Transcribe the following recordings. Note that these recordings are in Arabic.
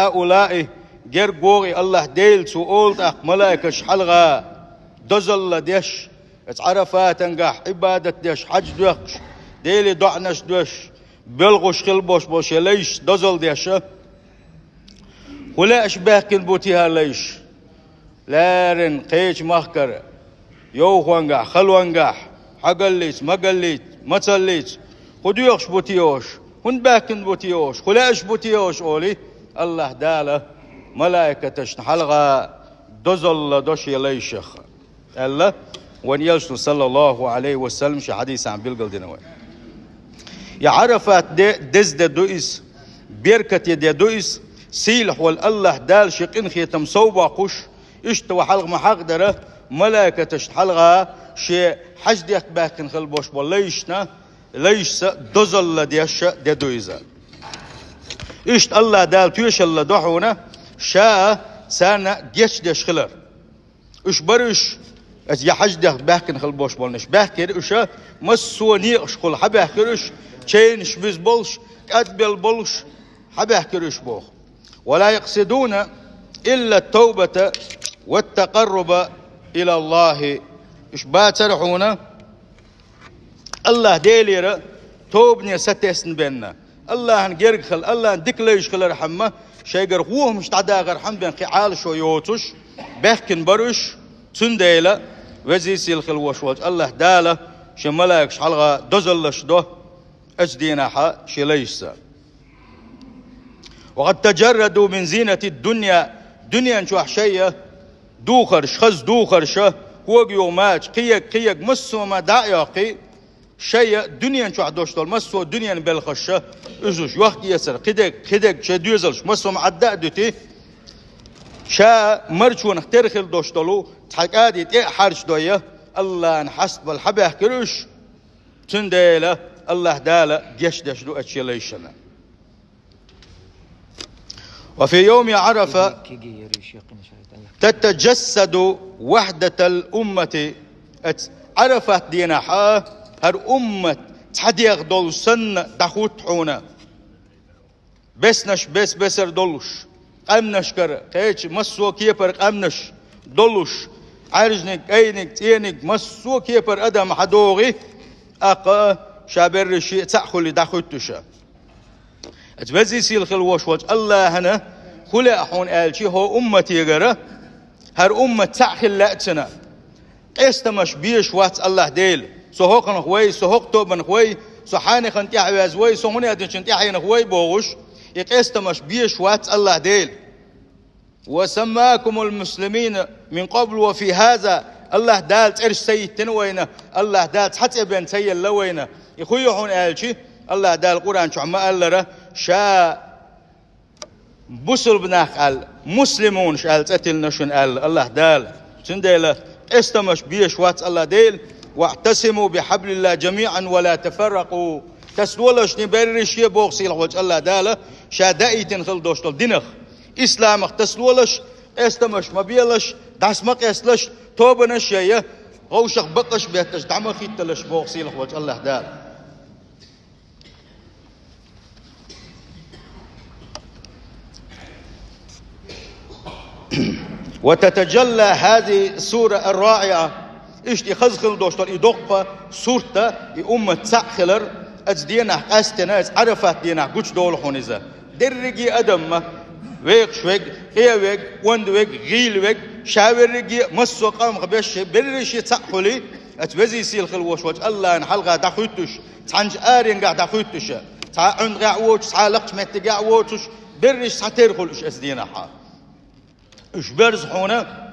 هؤلاء جر جوري الله ديل سؤول أخ ملائكة حلغة دزل ديش عرفات نجح عبادة ديش حج دوش ديلي دعنش دوش بلغش خلبوش بوش ليش دزل ديش ولا أشبه كن بوتيها ليش لارن قيش مخكر يوخوانجح خلوانجح حقليت مقليت متصليت خديوش بوتيوش هن باكن بوتيوش خلاش بوتيوش أولي الله داله ملائكة حلغة دزل دوش ليشخ الله ونيلش صلى الله عليه وسلم شي حديث عن بيلقل دينوي يا عرفات دز دوئس بيركت يد دوئس سيلح والله دال شقين خيتم صوبا قش اشتوى حلق محقدرة ملائكة حلقها شي حج ديك باكن خلبوش وليشنا ليش دزل ديش دوئزا اشت الله دال تويش الله دحونا شا سانا جيش ديش خلر اش برش از يحج ده بحكن خل بوش بولنش بحكر اش مسو نيقش خل حبحكرش تشينش بيز بولش ادبل بولش حبحكرش بوخ ولا يقصدون الا التوبة والتقرب الى الله اش باترحونا الله ديلير توبني ستسن بيننا الله نجرق خل الله ندكليش خل رحمه شيقر هو مش تعدا رحم بين قعال شو يوتش بحكن برش تنديلا وزيسي الخلوش وج الله داله شملاك شحلغه دزلش ده اجدينا حا شليشسا وقد تجردوا من زينة الدنيا دنيا شو حشيه دوخرش خز دوخرش هو يوماج قيق مسو ما دايقي شيء دنيا شو عدوشتول مسو دنيا بالخشه ازوش وقت يسر قدك شديزلش مسو معدا دوتي شا مرشون اخترخل دوشتلو تحقادي تي حرش دويه الله نحسب الحبه كرش تنديله الله داله جيش دشلو اتشليشنا وفي يوم عرفة تتجسد وحدة الأمة عرفت دينا هر أمة تحديق دول سن دخوت حونا بس بسر دولش أمنش كر قيش مسو كيبر أمنش دولش عرجنك أينك تينك مسو كيبر أدم حدوغي أقا شابر شيء تأخل دخوتشا أتبزي سيل خلوش وج الله هنا خلا حون آلشي هو أمتي غيره هر أمة تأخل لأتنا استمش بيش وات الله ديل سوهقن خوي سوهق توبن خوي سحاني خنت يحوز وي سهوني أدنشنت يحين خوي بوغش يقستمش بيش وات الله ديل وسماكم المسلمين من قبل وفي هذا الله دال تعرش سيد تنوينه الله دال حتى بين سيد لوينه يخويحون آلشي الله دال القرآن شو عما ألره شا بسل بناخ مسلمون شال تتل نشن الله دال سنديله استمش بيش وات الله ديل واعتصموا بحبل الله جميعا ولا تفرقوا تسولش نبرش يبوغسيل وجه الله داله شادائي خل دوشتل دينخ اسلام تسولش استمش مبيلش داسمق اسلش توبنش يا غوشخ بقش بيتش دعم خيتلش بوغسيل وجه الله داله وتتجلى هذه السورة الرائعة اشتي خزخل دوشتر يدقى سورة أمة تسخلر أجدينا قاستنا عرفت دينا قوش دول حونيزا درجي أدم ويك شويك هي ويك وند ويك غيل ويك شاور رجي مسو قام خبيش برشي تسخلي أتوزي سيل خلوش وجه الله نحلقة دخوتش تعنج آرين قاعد دخوتش تعند قاعوش تعلقش مت قاعوش برش تعترخلش أجدينا حا إيش برز حونا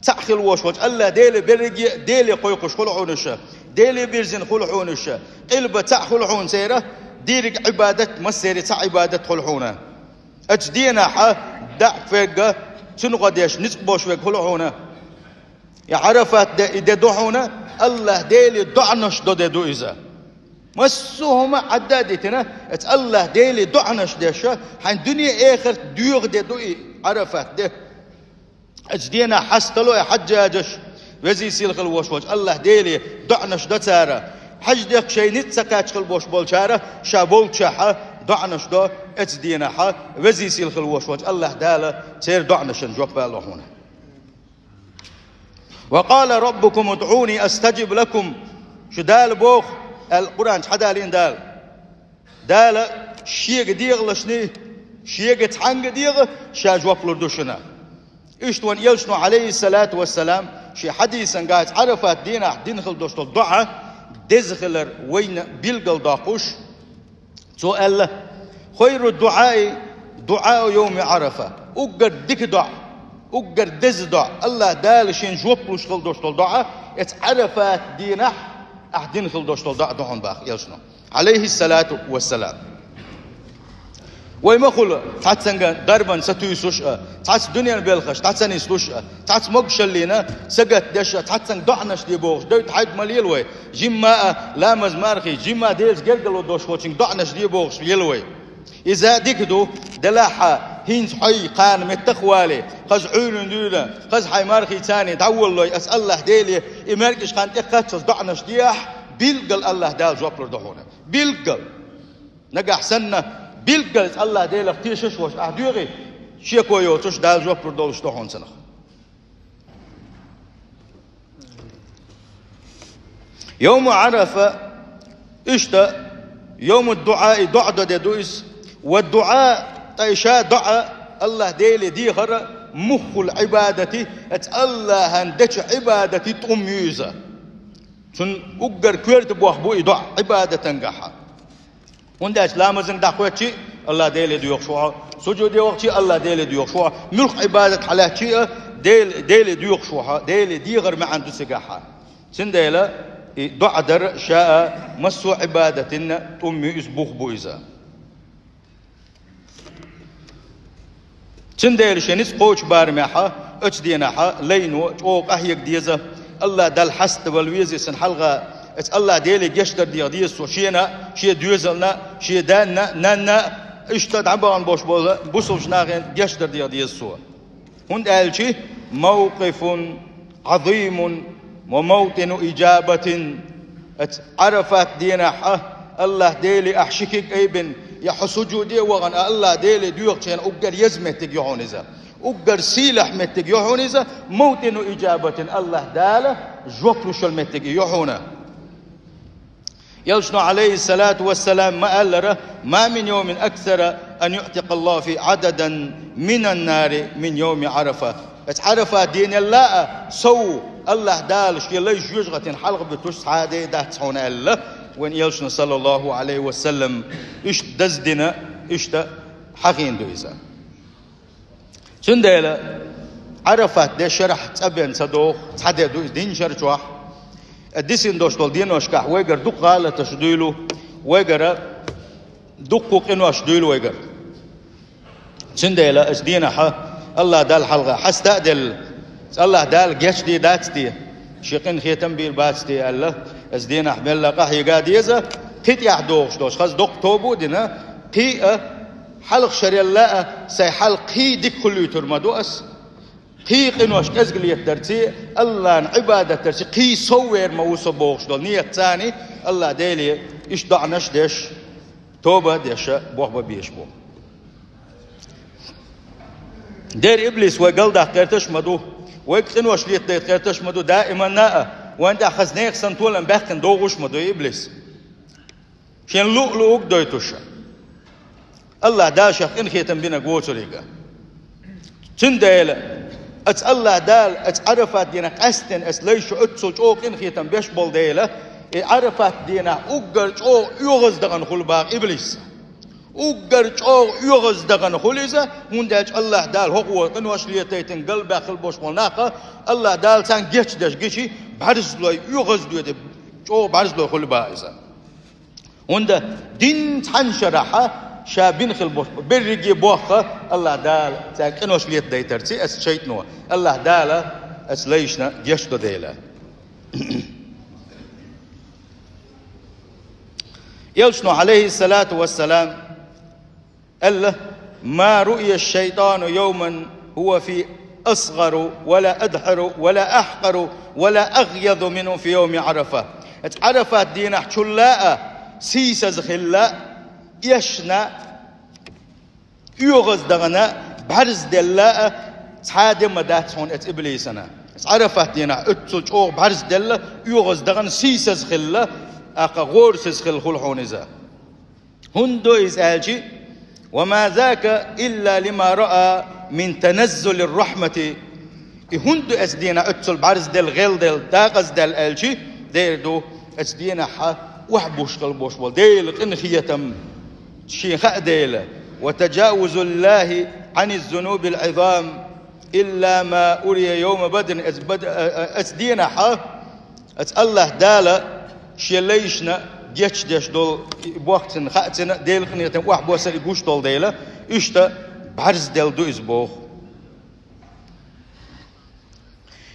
تأخل وش وجه الله ديلي برجي ديلي قيقش خلعونشة ديلي بيرزن خلعونشة قلبة تأخلعون سيرة ديرك عبادة مسيرة عبادة خلعونة أجدينا حا دع فيقة تنقديش نسبوش فيق خلعونة يا عرفات إذا دعونا الله ديلي دعنش دو إذا مسوهما عدادتنا الله ديلي دعنش ديشة حين دنيا آخر ديوغ دو عرفات ده أجدينا حستلو يا حجاجش وزي سيل خلوش وجه الله ديلي دعنش دتارة حج ديك شيء نتسكاش خلبوش بولشارة شابول شحة دعنش دو اتدينا حا وزي سيل خلوش وج الله داله تير دعنشن جوب الله هنا وقال ربكم ادعوني استجب لكم شو دال بوخ القرآن حدالين دال شيء ديغ لشني شيء تحنق ديغ شا جواب لردوشنا اشتوان يلشنو عليه الصلاة والسلام شي حديثا قاعد عرفت دينا دين خل دوشتو الدعاء دزخلر وين بيلقل داقوش سؤال خير الدعاء دعاء يوم عرفة أقر ديك دعاء أقر دز دعاء الله دال شين جوبلوش خل دوشتو الدعاء اتعرفت دينا دين خل دوشتو الدعاء دعون باخ يلشنو عليه الصلاة والسلام ويمخل تعتسن دربا ستويسوش تعتس دنيا بيلخش تعتسن يسلوش تعتس مقشلينا سقط دش تعتسن دعنش دي بوش دوت حيد مليلوي جيما لا مزمارخي جيما ديلز جلجلو دوش واتشين دعنش دي بوش يلوي إذا ديكدو دلاحة هينز حي قان متخوالي خز عيون دولا خز حي مارخي تاني تعول له أسأل الله ديلي إماركش قان تقاتش دعنش دياح بيلقل الله دال جوابلر دهونا بيلقل نجح سنة بيلقل الله ديل اختيشش وش أحدوري شيء كويو تش دال جوابلر دولش دهون سنة يوم عرفة إشتا يوم الدعاء دعاء دويس والدعاء تيشا دعاء الله ديلي ديهر مخ العبادة الله هندش عبادة تأميزة سن أقر كورت بوحبوي دعاء عبادة تنجحها ونداش لامزن دعوتي الله ديلي ديوخ شوها سجود وقتي الله ديلي ديوخ شوها ملك عبادة على شيء ديلي ديوخ شوها ديلي ديغر ما عنده سجاحة سن ديلا دعاء در شاء مسو عبادة أمي إسبوخ بويزا تنديل شنيس قوش بارمحة أجدينحة لينو أوق أحيك ديزا الله دال حست والويزي سن حلقة الله ديلي جشتر ديز وشينا شي ديوزلنا شي داننا نانا اشتد عبان بوش بولا بوصل شناغين جشتر ديز سوا هند قالشي موقف عظيم وموطن إجابة عرفت دينحة الله ديلي أحشكك أيبن يحسجو دي وغن الله ديلي ديوغتين أقر يزمتك يحونيزا أقر سيلح متك يحونيزا موطن إجابة الله داله جوكلو شلمتك يحونا يلشنو عليه الصلاة والسلام ما قال ما من يوم أكثر أن يعتق الله في عددا من النار من يوم عرفة عرفة دين الله سو الله دالش يليش يجغة حلق بتوش عادي ده تحون الله وين يلشنا صلى الله عليه وسلم إيش دزدنا إيش ده حقين دويزا شنديلا عرفت ده شرح تبين صدوق تحدي دويز دين شرح الدين دوش طول دين وشكح ويجر دق غالة تشديله ويجر دقوق إنه أشديله ويجر شنديلا أشدينا ح الله دال حلقة حستأدل الله دال جيش دي داتستي شيقين خيتم بير باتستي الله أشدينا حمل لقاه يقاديزة قيت يحدوش دوش خز دق توبو دينا قي حلق شري الله سي حلق قي ديك كل يترمدو أس قي إنه أشكزقل يترتي الله عبادة ترتي قي صور موسى بوش دول نية تاني الله ديلي إيش دعنش ديش توبة ديش بوح بيش بو دير إبليس وقال ده قرتش مدو ويكتنو أشليت ده قرتش مدو دائما ناء وانت خزنيك سنتولا بحكن دوغوش مدو إبليس شين لؤلؤك دويتوش الله داشخ إن خيتم بينا قوتو ليقا تنديل أت الله دال أت عرفت دينك أستن أس ليش أتسوج أوك إن خيتم بيشبول ديلا عرفت دينك أقرج أو يغز دغن خلباق إبليس أقرج أو يغز دغن خليزة هندج الله دال هو قنوش ليتيتن قلب خلبوش ملناقة الله دال سان جيش دش جيشي بعرز له يغز دويت أو بعرز له خلباق إذا هند دين تنشرحه شابين خلبوش برجي بوخة الله دال ساك إنوش ليت دايترتي أس شيطنوا الله دال أس ليشنا جشتو ديلا يلشنو عليه الصلاة والسلام قال ما رؤي الشيطان يوما هو في أصغر ولا أدحر ولا أحقر ولا أغيظ منه في يوم عرفة عرفة دينا حشلاء سيسز خلاء يشنا يغز دغنا برز دلا تعاد مدات هون إبليسنا عرفت دينا أتسل أو برز دلا يغز دغن سيسز خلا أقا غور سز خل حونزا هندو إزالجي وما ذاك إلا لما رأى من تنزل الرحمة هندو أسدينا أتسل برز دل غيل دل داغز دل ألجي ديردو أسدينا حا وحبوش قلبوش بول ديل إن خيتم شيخ ديل وتجاوز الله عن الذنوب العظام إلا ما أري يوم بدر أسدينا حا الله دالا شي ليشنا جيش ديش دول بوقت خاتنا ديل خنيتم واحد بوسر يقوش دول ديلا إشتا بعرز ديل دو إزبوخ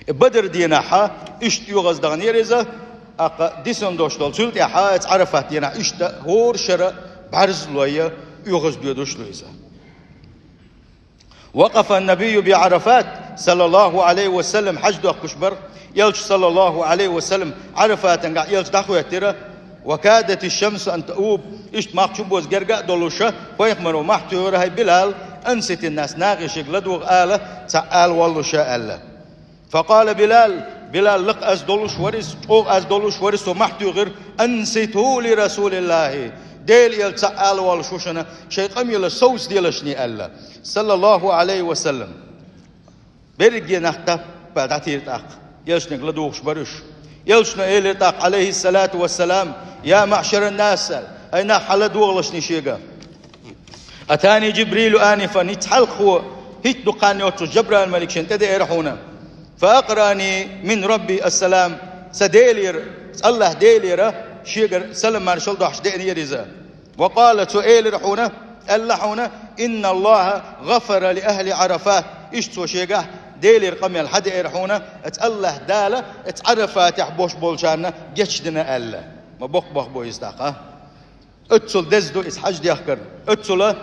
بدر دينا حا إشت يغز دغني رزا أقا ديسون دوش دول سلت حا عرفت دينا إشتا هور شرا بعرز لويا يغز ديودوش لويزا وقف النبي بعرفات صلى الله عليه وسلم حج دو كشبر يلش صلى الله عليه وسلم عرفات يلش دخو يترى وكادت الشمس أن تؤوب إشت ماقشبوز جرقاء دولوشة ويقمروا محتور هاي بلال أنست الناس ناقش يقلدوا آلة تعال والله شاء الله فقال بلال لق أز دولوش ورس أو أز دولوش ورس ومحتور أنسته لرسول الله ديل يل تعال والله شوشنا شيء قم يل صوص ديلشني الله صلى الله عليه وسلم برجي نخطف بعد تيرتاق يلش نقلدوا شبرش يلشنا إيلتاق عليه الصلاة والسلام يا معشر الناس أين حل دوغلش نشيقا أتاني جبريل آنفا نتحلقوا هيت دقاني وتو جبران الملك شنتدي إرحونا فأقراني من ربي السلام سديلير الله ديلير شيقر سلم مارشال دوحش ديني يريزا وقال سؤال رحونا اللحونا إن الله غفر لأهل عرفات إشتو شيقا ديلير قمي الحد إرحونا الله دالة عرفات يحبوش بولشانا جشدنا ألا ما بوخ بو يستاقا اتسل دزدو إس حج دي أخكر اتسل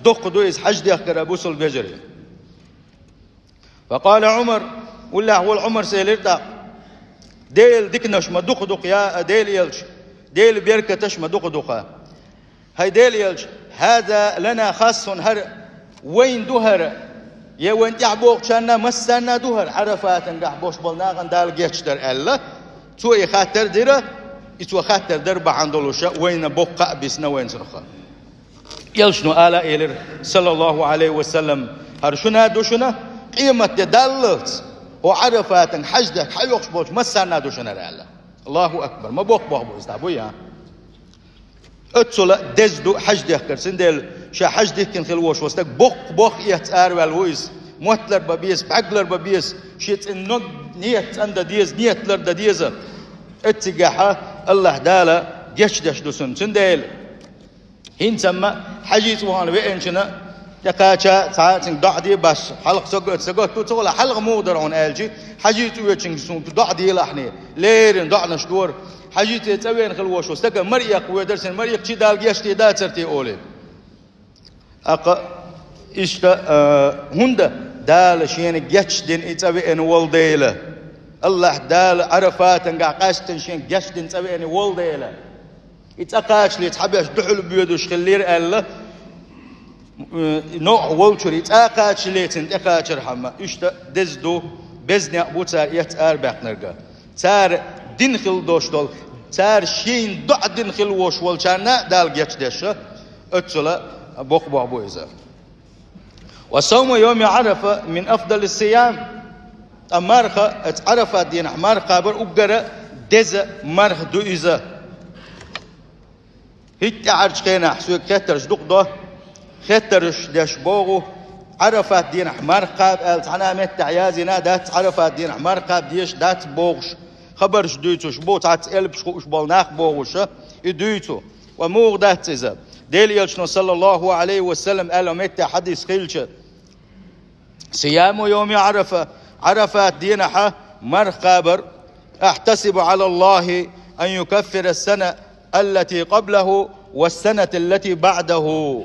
دقدو إس حج دي أخكر أبوسل بجري فقال عمر والله هو العمر سيليرتاق ديل ديكنش ما دق يا ديل يلش ديل بيركتش ما دق هاي ديل يلش هذا لنا خاص هر وين دهر يا وين يعبوق شانا مسنا دهر عرفات نقحبوش بلناغن دال جيشتر ألا توي خاطر ديره إتوا خاطر درب عندلوشة وين بقى بسنا وين سرخا يلشنو آلا إيلر صلى الله عليه وسلم هرشنا دوشنا قيمة دلت وعرفات حجدك حيوقش بوش مسنا دوشنا رألا الله أكبر ما بوق استعبوا يا اتسولا دزدو حجدك كرسين ديل شا حجدك كن خلوش وستك بوق يتار والويز موتلر ببيس بعقلر ببيس شيت النق نيت عند ديز نيتلر ديزا اتجاحه الله دالا جشدش دوسن سنديل هين سما حجيت وهان وينشنا يقاشا ساعتين دعدي بس حلق سقط تولا حلق مودر عن الجي حجيت ويتشن سون دعدي لحني ليرن دعنا شدور حجيت تسوين خلوش وستك مريق ويدرسن مريق شي دال جشتي داترتي اولي اق اشتا هندا دال شين جشدن اتسوين ولديله الله دال عرفات نقع قاستن شين جشدن تسويني ولديله يتقاش لي تحبش دحل بيدوش خلير الله نوع ولشر يتقاش لي تنتقاش رحمه اشتا دزدو بزني ابوتا يتار بقنرغا تار دنخل دوش دول تار شين دع دنخل وش ولشانا دال جشدش اتسلا بوق بويزا وصوم يوم عرفه من افضل الصيام أمارخة اتعرفت دين أمارخة بر أقرأ دز مرخ دويزة هيت عرش خينا حسوك خطرش دقضة خطرش داش بوغو عرفت دين أمارخة التعنا مت عيازنا دات عرفت دين أمارخة ديش دات بوغش خبرش دويتوش بوت عت قلبش خوش بالناخ بوغش يدويتو وموغ دات إذا ديل يلشنو صلى الله عليه وسلم قال مت حديث خيلش صيام يوم عرفات دينها مرخابر احتسب على الله أن يكفر السنة التي قبله والسنة التي بعده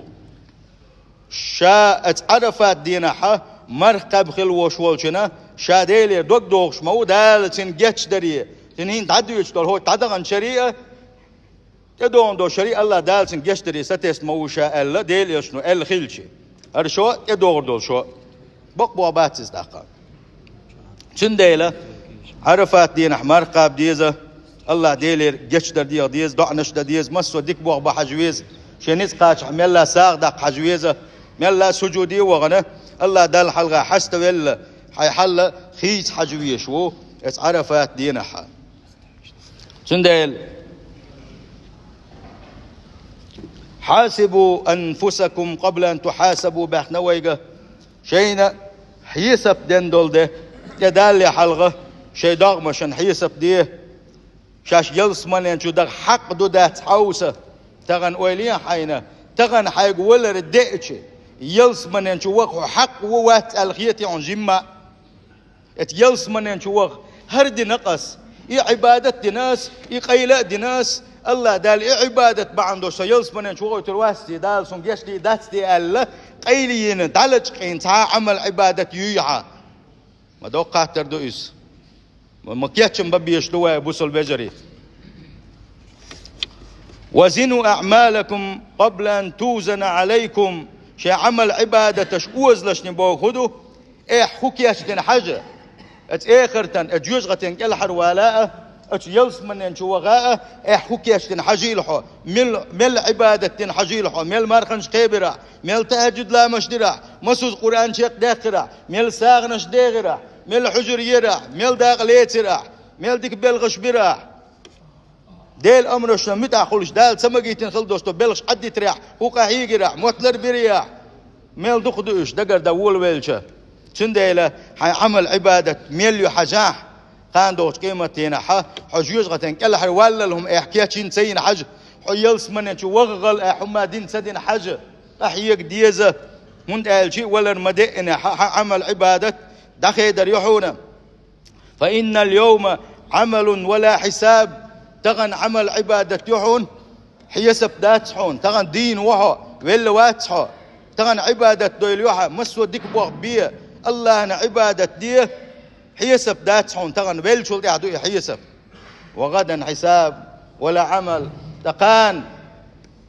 شاءت عرفات دينها مرخب خلوش والشنا شاديلي دوغش مو دالتين جيتش دريه تنين تعدو يشتغل هو تعدغن شريعة تدون دو شري الله دالسن جشتري ستيس موشا ألا ديل يشنو ألا خيلشي هرشو يدور دول شو بق بوابات دقا شنديلا عرفات دين أحمر قاب ديزة الله ديلير جشتر ديز دعنش ديز مسو ديك بوغ بحجويز شنيس قاش ملا ساغ دق حجويزة ملا سجودي وغنى الله دال حلقة حست ولا حيحل خيس حجوية شو اس عرفات دينها شنديل حاسبوا أنفسكم قبل أن تحاسبوا بحنويقة شينا حيسب دين دول ده كدالي حلقة شي دغمشن حيسب ديه شاش يلس من ينشو دغ حق دو دات حوسة تغن ويلين حينا تغن حيق ولا ردئتش يلس من ينشو وقو حق ووات الخيتي عن جمع ات يلس من ينشو وقو هرد نقص عبادة دي ناس قيلاء دي ناس الله دال عبادة بعندو سيلس من ينشو وقو ترواستي دال سنجيش دي داتي ألا قيليين دالج قين تا عمل عبادة يويعا ما دو قاتر دو إس ما كياتش مببيش دوا بوصل بجري وزنوا أعمالكم قبل أن توزن عليكم شي عمل عبادة شقوز لشني بو خدو حكياش دين حاجة ات اخرتن اجوجغتن كالحر ولاء ات يلس من ينشو وغاء حكياش دين حجيلحو مل عبادة دين حجيلحو مل مارخنش قيبرا مل تهجد لا مشدرا مسوز قرآن شيق داخرا مل ساغنش داغرا مل حجر يرا مل داغليت يرا مل ديك بلغش برا ديل امرش متى خلش دال سمجيتين خل دوستو بلغش عدي تريح وقا هيجرا موتلر بريا مل دخدوش دقر دول ويلشا شنديلا عمل عبادة ميليو حجاح كان دوش قيمتين حجيوش غتين كلا حر ولا لهم احكياتين سين حج حيلس من شو وغل حمادين سدين حج احيك ديزه من قال شيء ولا مدئن عمل عبادة دخي در يحونا فإن اليوم عمل ولا حساب تغن عمل عبادة يحون حيسب داتحون تغن دين وحو ولا واتحو تغن عبادة دويل يوحى مسو ديك بوغ بيه الله أنا عبادة ديه حيسب داتحون تغن ويل شول يعدو حيسب وغدا حساب ولا عمل تقان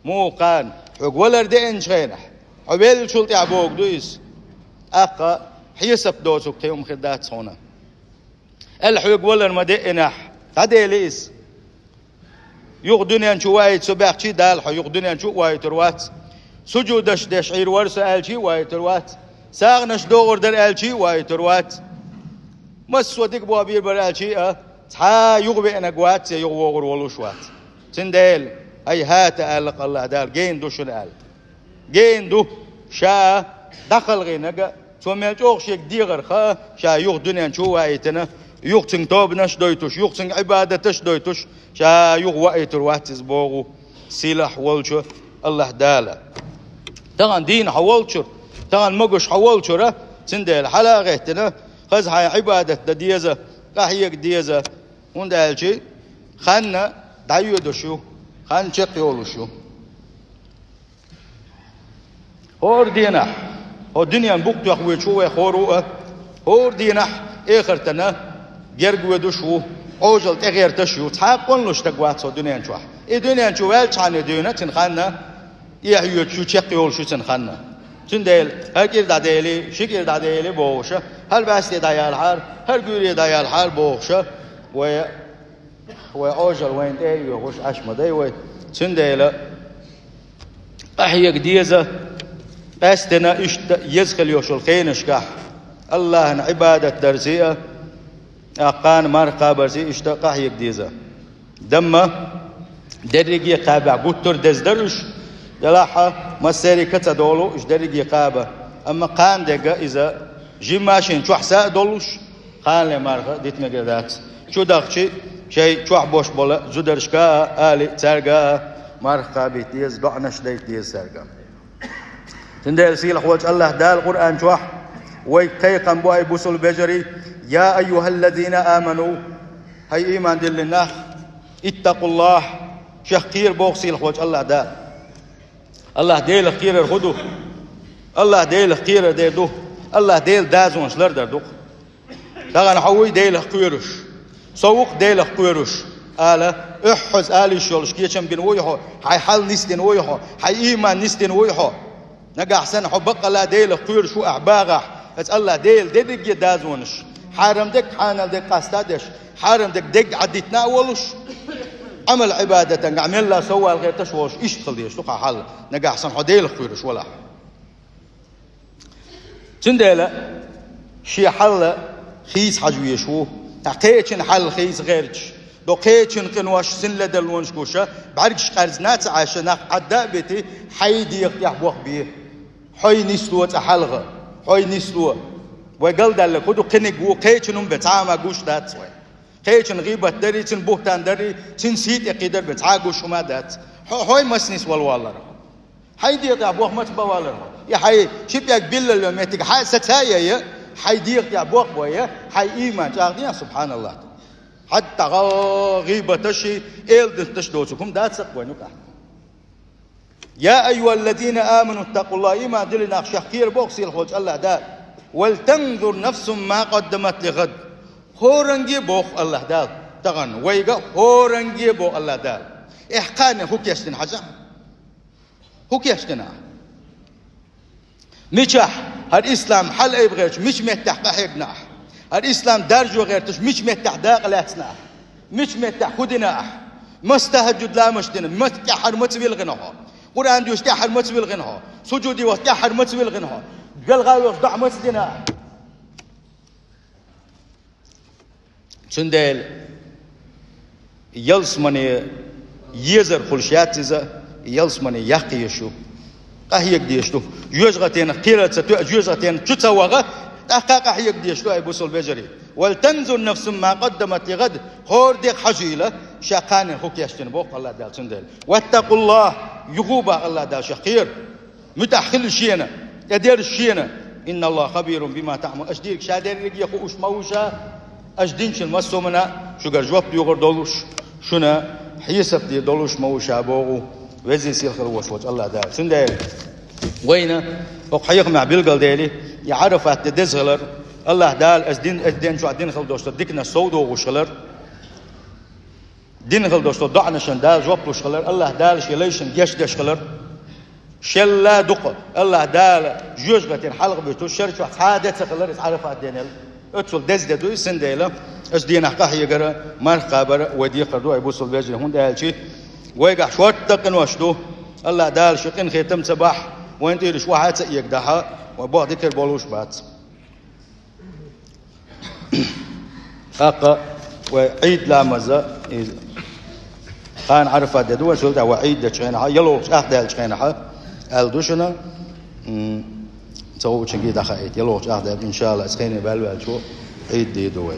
مو قان حق ولا ردين شينح ويل شول يعبوك دويس أقا حيسب دوسك تيوم خدات هنا الحق ولا المدينح هذا ليس يغدني أن شوية سباق شي دال يغدني أن شوية تروات سجودش دشعير ورس آل شي واي تروات ساغنش دوغر در آل شي واي تروات مسو ديك بوابير بر آل شي تا يغبي أنا قوات يغوغر ولوشوات تنديل أي هات آلق الله دال جين دو شن آل جين دو شا دخل غينك توميل جوغشيك ديغر خا شا يغدني أن شوية تنا يغتن توبنش دويتوش يغتن عبادتش دويتوش شا يغوائي ترواتز بوغو سلاح والشو الله دالا تغن دين حولشر تغن مقش حولشر تندل حلاغتنا خز هاي عبادة ديزة قاحيك ديزة وندال شي خانا دايودو شو خان شقيولو شو هور دينا هو دنيا بوقتو اخوي شو خورو هور دينا اخرتنا جرجو دوشو اوجل تغير تشو تحقن لش تقوات سو دنيا شو دنيا شو ويل شان دينا تنخنا يحيو شو تشقيول شو تنخنا تندل هكير داديلي شكير داديلي بوشه هل بس دايال حال هل غوري دايال حال بوشه و اوجل وين تيو وش اشمدي و تندل احيق ديزه استنا يزخل يوشل خينشكح الله عباده درزيه أقان مرقى برزي اشتاق يك ديزا دم درجي قابع قطر دزدرش يلاحا مسيري كتا دولو اش درجي قابع أما قان دقا إذا جماشين شو حساء دولوش قان لي مرقى ديت مقردات شو داخشي شيء شو بوش بولا زدرشكا آلي ترقا مرقى بيتيز دعنش ديت ديز ترقا تندير سيل خوالج الله دال القرآن شوح ويقيقن بواي بوصل بجري يا أيها الذين آمنوا هاي إيمان دل لله اتقوا الله شخير بوغسي الخوج الله دا الله ديل خير الخدو الله ديل خير ديدو الله ديل دازون شلر دردوق دغن حوي ديل خيرش سوق ديل خيرش آله احز آلي شولش كيشم بين ويحو هاي حل نستن ويحو هاي إيمان نستن ويحو نجا حسن حبق الله ديل خير شو أعباغح بس الله ديل ديك يدازونش حرم دك حانل دك قاستادش حرم دك عديتنا ولش عمل عبادة عمل الله سوى الغير تشوش إيش تخليش تقع حل نجا حسن حديل خيرش ولا تندلا شي حل خيس حجوي شو تقيتشن حل خيس غيرش دو قيتشن قنواش سن لدلونش كوشا بعرقش قرزنات عشان عداء بيتي حيدي يحبوخ بيه حي نسلوة حلغة حي نسلوة وقال دالله كدو قنق وقيتشنهم بتعامى قوش دات سوي قيتشن غيبة داري تن بوهتان داري تن سيت يقدر بتعاقوش وما دات حي مسنس والوالر حيدي يحبوخ ما تبوالر يا حي شبيك بالله اليوم يتك حي ستايا حيدي يحبوخ بويا حي إيمان جاغدين سبحان الله حتى غيبة تشي إلدن تشدوتكم دات سقوانيك يا أيها الذين آمنوا اتقوا الله إما دلنا شخير بوكسي الخوج الله دال ولتنظر نفس ما قدمت لغد هورنجي بوخ الله دال تغن ويغا هورنجي بوخ الله دال إحقاني هو كيشتن حاجة هو كيشتنا ميشح هالإسلام حل أي بغيرش مش متحقق حقناح الإسلام درج وغيرتش مش متح داق لاسنا مش متح خدنا مستهجد لا مشتنا متحر متبيل غنها قرآن ديوش تحر متبيل غنها سجودي وتحر متبيل غنها قلغاوي وضع متدنا سندل يلسمني يزر خلشاتزا يلسمني يقيشو قهيك ديشتو يوجغتين قيرت يوجغتين تتوغا تحقق حيك ديشتو أي بوصل بجري ولتنظر نفس ما قدمت لغد هور ديك حجيلة شاقان خوك يشتن بوق الله دال سندل واتقوا الله يغوبا الله دال شخير متأخل شينا يدير شينا إن الله خبير بما تعمل أشديرك شادير لك يخو أش موشا أشدينش المسو منا شو جواب يغور دولوش شنا حيسب دي دولوش موشا بوغو وزي سيل خلوش الله دال سندل وين وحيق مع بلقل ديلي يعرف التدزغلر الله دال أزدين شو عدين خل دوشتو ديكنا سودو وشغلر دين خل دوشتو ضعنا شن دال جواب وشغلر الله دال شليشن جيش دشغلر شلا دق الله دال جوجغتين حلق بيتو شرش حادث خلر يعرف الدينل اتسول دزدو سنديلا أزدين حقه يجرا مرقبر ودي قردو يبوسل بيجي هون دالشي ويقع شوت تقن وشتو الله دال شقين ختم صباح وانت يرش واحد يقدحها وبعض ذكر بولوش بات أقا وعيد لامزة كان عرف هذا دول سولت وعيد دشينها يلو أخذ دشينها الدوشنا تسوي شيء كذا خايت يلو أخذ إن شاء الله سخيني بالو شو عيد دي دوي